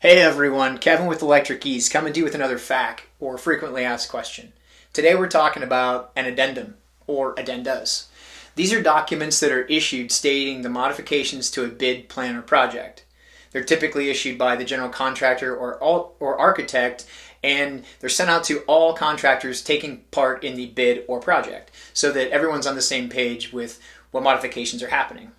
Hey everyone, Kevin with Electric Ease coming to you with another FAQ, or frequently asked question. Today we're talking about an addendum, or addendas. These are documents that are issued stating the modifications to a bid, plan, or project. They're typically issued by the general contractor or architect, and they're sent out to all contractors taking part in the bid or project, so that everyone's on the same page with what modifications are happening.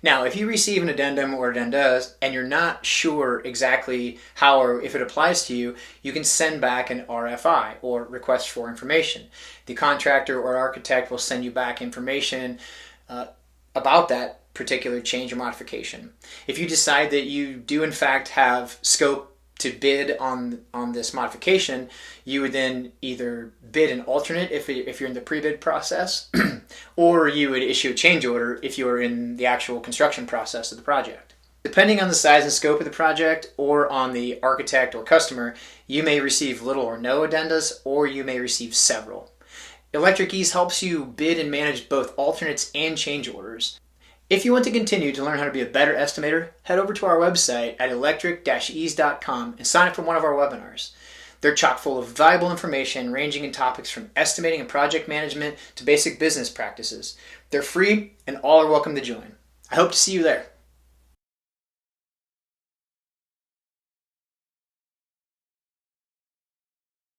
Now, if you receive an addendum or addendas and you're not sure exactly how or if it applies to you, you can send back an RFI, or request for information. The contractor or architect will send you back information about that particular change or modification. If you decide that you do in fact have scope to bid on this modification, you would then either bid an alternate if you're in the pre-bid process, or you would issue a change order if you're in the actual construction process of the project. Depending on the size and scope of the project, or on the architect or customer, you may receive little or no addendas, or you may receive several. Electric Ease helps you bid and manage both alternates and change orders. If you want to continue to learn how to be a better estimator, head over to our website at electric-ease.com and sign up for one of our webinars. They're chock full of valuable information ranging in topics from estimating and project management to basic business practices. They're free and all are welcome to join. I hope to see you there.